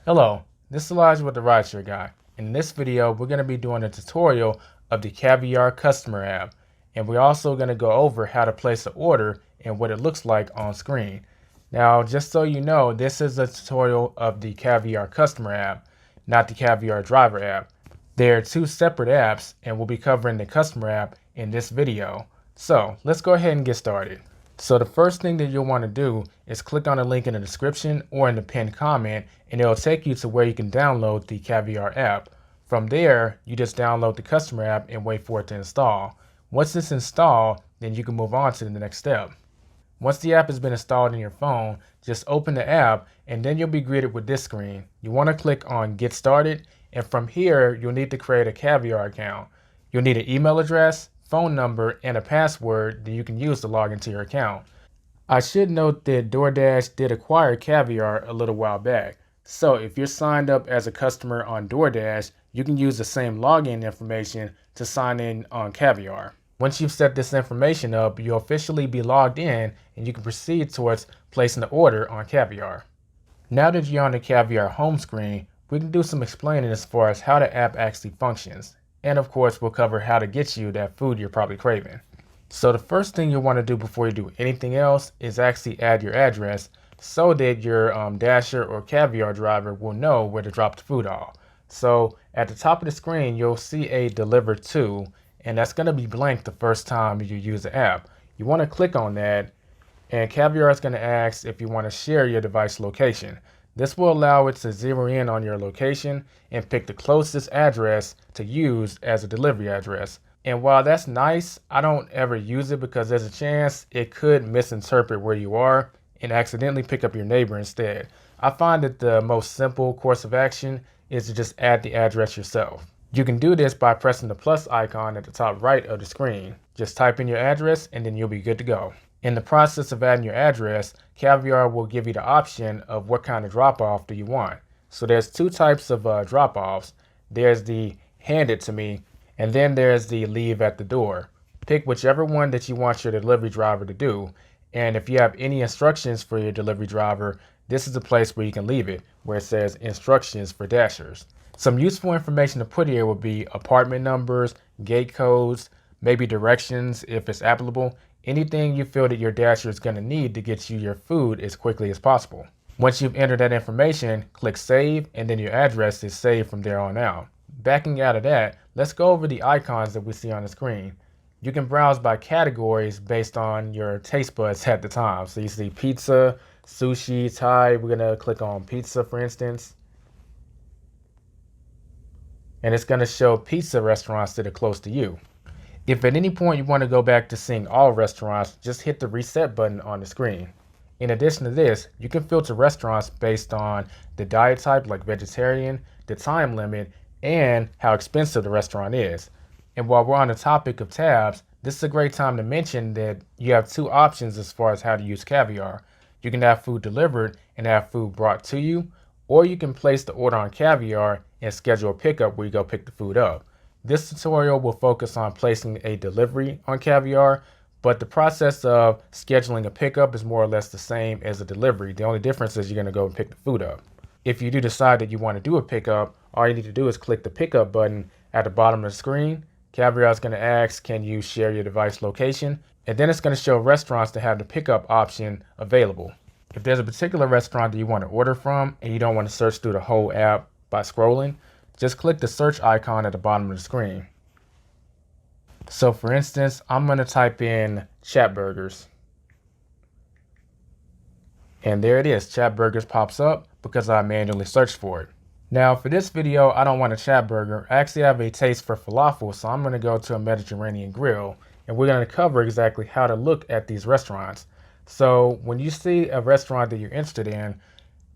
Hello, this is Elijah with the Rideshare Guy. In this video, we're going to be doing a tutorial of the Caviar customer app, and we're also going to go over how to place an order and what it looks like on screen. Now, just so you know, this is a tutorial of the Caviar customer app, not the Caviar driver app. They are two separate apps, and we'll be covering the customer app in this video. So let's go ahead and get started. So the first thing that you'll want to do is click on the link in the description or in the pinned comment, and it'll take you to where you can download the Caviar app. From there, you just download the customer app and wait for it to install. Once it's installed, then you can move on to the next step. Once the app has been installed in your phone, just open the app and then you'll be greeted with this screen. You want to click on Get Started, and from here, you'll need to create a Caviar account. You'll need an email address, phone number, and a password that you can use to log into your account. I should note that DoorDash did acquire Caviar a little while back. So if you're signed up as a customer on DoorDash, you can use the same login information to sign in on Caviar. Once you've set this information up, you'll officially be logged in and you can proceed towards placing the order on Caviar. Now that you're on the Caviar home screen, we can do some explaining as far as how the app actually functions. And of course, we'll cover how to get you that food you're probably craving. So the first thing you'll want to do before you do anything else is actually add your address so that your Dasher or Caviar driver will know where to drop the food off. So at the top of the screen, you'll see a Deliver To, and that's going to be blank the first time you use the app. You want to click on that, and Caviar is going to ask if you want to share your device location. This will allow it to zero in on your location and pick the closest address to use as a delivery address. And while that's nice, I don't ever use it because there's a chance it could misinterpret where you are and accidentally pick up your neighbor instead. I find that the most simple course of action is to just add the address yourself. You can do this by pressing the plus icon at the top right of the screen. Just type in your address and then you'll be good to go. In the process of adding your address, Caviar will give you the option of what kind of drop-off do you want. So there's two types of drop-offs. There's the hand it to me, and then there's the leave at the door. Pick whichever one that you want your delivery driver to do. And if you have any instructions for your delivery driver, this is the place where you can leave it, where it says instructions for Dashers. Some useful information to put here would be apartment numbers, gate codes, maybe directions if it's applicable. Anything you feel that your Dasher is going to need to get you your food as quickly as possible. Once you've entered that information, click Save, and then your address is saved from there on out. Backing out of that, let's go over the icons that we see on the screen. You can browse by categories based on your taste buds at the time. So you see pizza, sushi, Thai. We're going to click on pizza, for instance. And it's going to show pizza restaurants that are close to you. If at any point you want to go back to seeing all restaurants, just hit the reset button on the screen. In addition to this, you can filter restaurants based on the diet type like vegetarian, the time limit, and how expensive the restaurant is. And while we're on the topic of tabs, this is a great time to mention that you have two options as far as how to use Caviar. You can have food delivered and have food brought to you, or you can place the order on Caviar and schedule a pickup where you go pick the food up. This tutorial will focus on placing a delivery on Caviar, but the process of scheduling a pickup is more or less the same as a delivery. The only difference is you're going to go and pick the food up. If you do decide that you want to do a pickup, all you need to do is click the pickup button at the bottom of the screen. Caviar is going to ask, can you share your device location? And then it's going to show restaurants that have the pickup option available. If there's a particular restaurant that you want to order from and you don't want to search through the whole app by scrolling, just click the search icon at the bottom of the screen. So for instance, I'm going to type in Chat Burgers. And there it is, Chat Burgers pops up because I manually searched for it. Now for this video, I don't want a Chat Burger. I actually have a taste for falafel, so I'm going to go to a Mediterranean grill. And we're going to cover exactly how to look at these restaurants. So when you see a restaurant that you're interested in,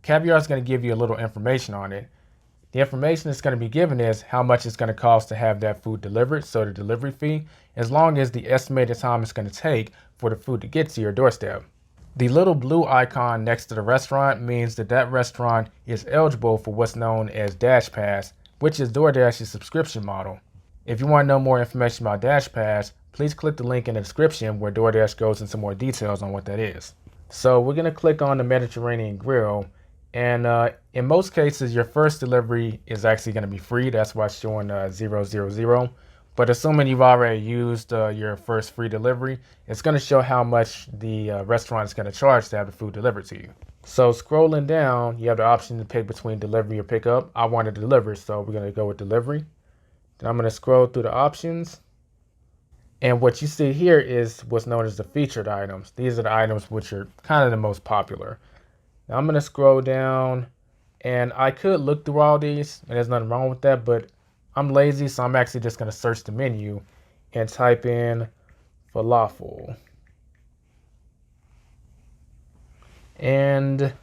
Caviar is going to give you a little information on it. The information that's going to be given is how much it's going to cost to have that food delivered, so the delivery fee, as long as the estimated time it's going to take for the food to get to your doorstep. The little blue icon next to the restaurant means that that restaurant is eligible for what's known as Dash Pass, which is DoorDash's subscription model. If you want to know more information about Dash Pass, please click the link in the description where DoorDash goes into more details on what that is. So we're going to click on the Mediterranean Grill, And in most cases, your first delivery is actually going to be free. That's why it's showing 000. But assuming you've already used your first free delivery, it's going to show how much the restaurant is going to charge to have the food delivered to you. So scrolling down, you have the option to pick between delivery or pickup. I want to deliver, so we're going to go with delivery. Then I'm going to scroll through the options. And what you see here is what's known as the featured items. These are the items which are kind of the most popular. Now I'm going to scroll down, and I could look through all these, and there's nothing wrong with that, but I'm lazy, so I'm actually just going to search the menu and type in falafel. And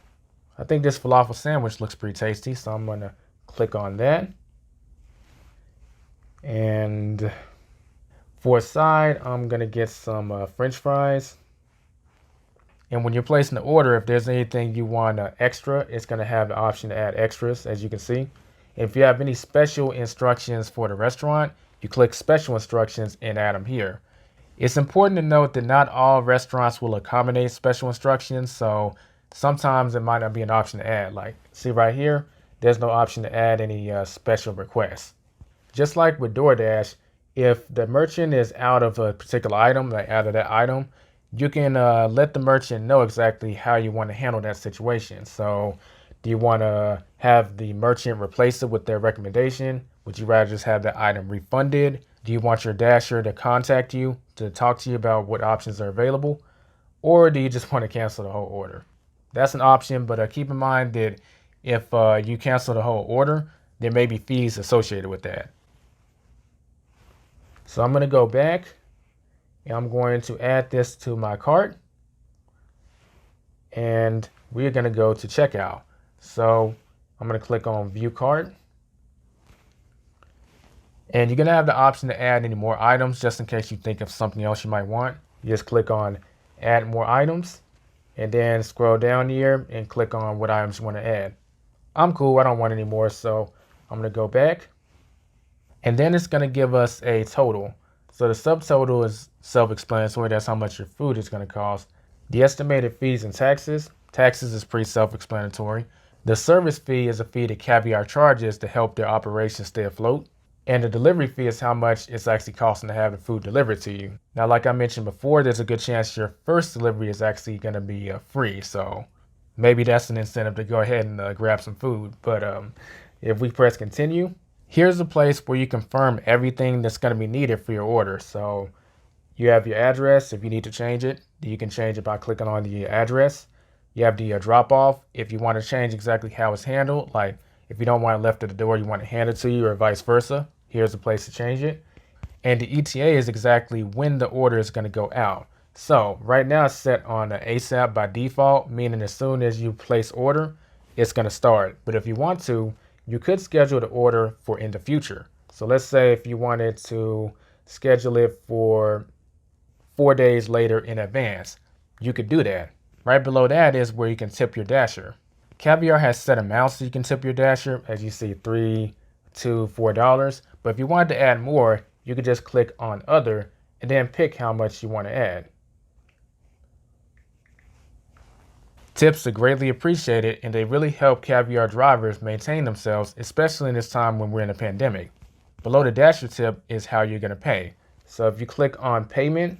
I think this falafel sandwich looks pretty tasty, so I'm going to click on that. And for a side, I'm going to get some French fries. And when you're placing the order, if there's anything you want extra, it's going to have the option to add extras, as you can see. If you have any special instructions for the restaurant, you click special instructions and add them here. It's important to note that not all restaurants will accommodate special instructions, so sometimes it might not be an option to add. Like, see right here, there's no option to add any special requests. Just like with DoorDash, if the merchant is out of a particular item, like out of that item, you can let the merchant know exactly how you want to handle that situation. So do you want to have the merchant replace it with their recommendation? Would you rather just have that item refunded? Do you want your dasher to contact you to talk to you about what options are available? Or do you just want to cancel the whole order? That's an option, but keep in mind that if you cancel the whole order, there may be fees associated with that. So I'm going to go back, and I'm going to add this to my cart, and we're going to go to checkout. So I'm going to click on view cart, and you're going to have the option to add any more items just in case you think of something else you might want. You just click on add more items, and then scroll down here and click on what items you want to add. I'm cool, I don't want any more, so I'm going to go back. And then it's going to give us a total. So the subtotal is self-explanatory. That's how much your food is going to cost. The estimated fees and taxes. Taxes is pretty self-explanatory. The service fee is a fee that Caviar charges to help their operations stay afloat. And the delivery fee is how much it's actually costing to have the food delivered to you. Now, like I mentioned before, there's a good chance your first delivery is actually going to be free. So maybe that's an incentive to go ahead and grab some food. But if we press continue, here's a place where you confirm everything that's going to be needed for your order. So you have your address. If you need to change it, you can change it by clicking on the address. You have the drop off. If you want to change exactly how it's handled, like if you don't want it left at the door, you want it handed to you or vice versa, here's a place to change it. And the ETA is exactly when the order is going to go out. So right now it's set on ASAP by default, meaning as soon as you place order, it's going to start. But if you want to, you could schedule the order for in the future. So let's say if you wanted to schedule it for 4 days later in advance, you could do that. Right below that is where you can tip your dasher. Caviar has set amounts that you can tip your dasher, as you see, $3 to $4. But if you wanted to add more, you could just click on other and then pick how much you want to add. Tips are greatly appreciated, and they really help Caviar drivers maintain themselves, especially in this time when we're in a pandemic. Below the dasher tip is how you're going to pay. So if you click on payment,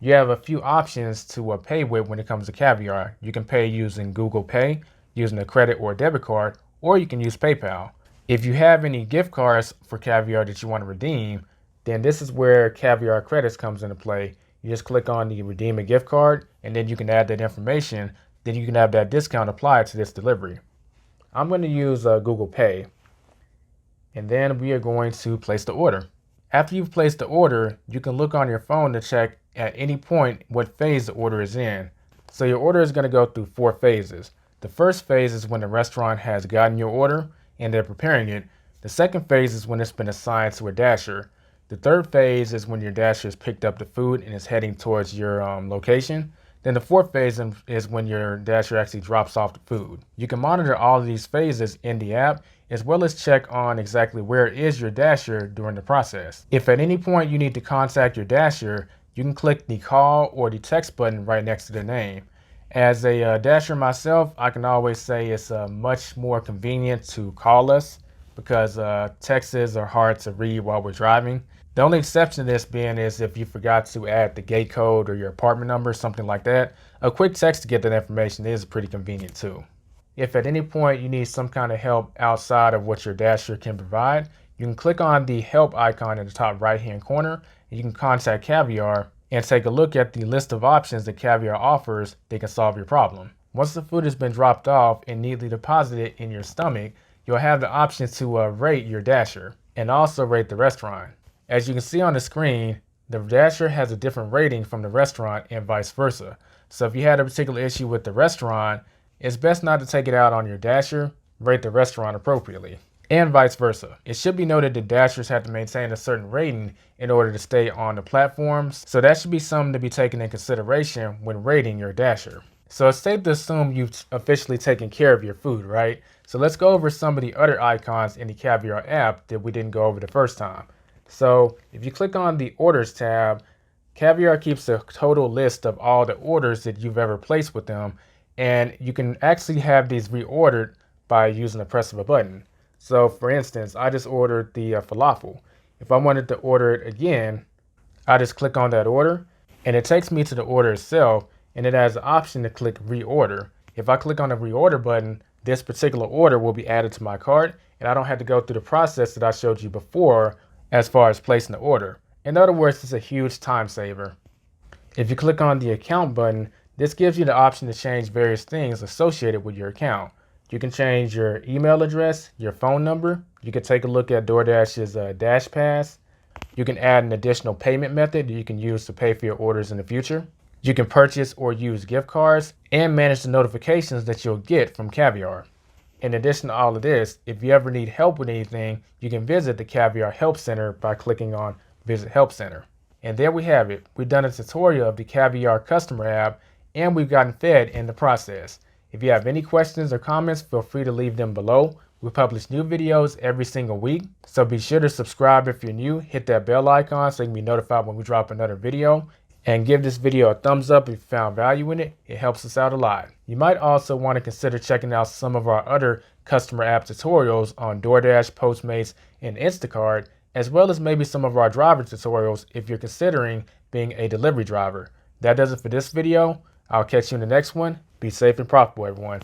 you have a few options to pay with when it comes to Caviar. You can pay using Google Pay, using a credit or debit card, or you can use PayPal. If you have any gift cards for Caviar that you want to redeem, then this is where Caviar credits comes into play. You just click on the redeem a gift card, and then you can add that information. Then you can have that discount applied to this delivery. I'm going to use Google Pay, and then we are going to place the order. After you've placed the order, you can look on your phone to check at any point what phase the order is in. So your order is going to go through 4 phases. The first phase is when the restaurant has gotten your order and they're preparing it. The second phase is when it's been assigned to a dasher. The third phase is when your dasher has picked up the food and is heading towards your location. Then the fourth phase is when your dasher actually drops off the food. You can monitor all of these phases in the app, as well as check on exactly where is your dasher during the process. If at any point you need to contact your dasher, you can click the call or the text button right next to the name. As a dasher myself, I can always say it's much more convenient to call us because texts are hard to read while we're driving. The only exception to this being is if you forgot to add the gate code or your apartment number, something like that. A quick text to get that information is pretty convenient too. If at any point you need some kind of help outside of what your dasher can provide, you can click on the help icon in the top right hand corner and you can contact Caviar and take a look at the list of options that Caviar offers that can solve your problem. Once the food has been dropped off and neatly deposited in your stomach, you'll have the option to rate your dasher and also rate the restaurant. As you can see on the screen, the dasher has a different rating from the restaurant and vice versa. So if you had a particular issue with the restaurant, it's best not to take it out on your dasher, rate the restaurant appropriately, and vice versa. It should be noted that dashers have to maintain a certain rating in order to stay on the platforms, so that should be something to be taken in consideration when rating your dasher. So it's safe to assume you've officially taken care of your food, right? So let's go over some of the other icons in the Caviar app that we didn't go over the first time. So if you click on the Orders tab, Caviar keeps a total list of all the orders that you've ever placed with them, and you can actually have these reordered by using the press of a button. So for instance, I just ordered the falafel. If I wanted to order it again, I just click on that order and it takes me to the order itself, and it has the option to click reorder. If I click on the reorder button, this particular order will be added to my cart and I don't have to go through the process that I showed you before as far as placing the order. In other words, it's a huge time saver. If you click on the account button, this gives you the option to change various things associated with your account. You can change your email address, your phone number. You can take a look at DoorDash's Dash Pass. You can add an additional payment method that you can use to pay for your orders in the future. You can purchase or use gift cards and manage the notifications that you'll get from Caviar. In addition to all of this, if you ever need help with anything, you can visit the Caviar Help Center by clicking on Visit Help Center. And there we have it. We've done a tutorial of the Caviar customer app and we've gotten fed in the process. If you have any questions or comments, feel free to leave them below. We publish new videos every single week, so be sure to subscribe if you're new, hit that bell icon so you can be notified when we drop another video, and give this video a thumbs up if you found value in it. It helps us out a lot. You might also want to consider checking out some of our other customer app tutorials on DoorDash, Postmates, and Instacart, as well as maybe some of our driver tutorials if you're considering being a delivery driver. That does it for this video. I'll catch you in the next one. Be safe and profitable, everyone.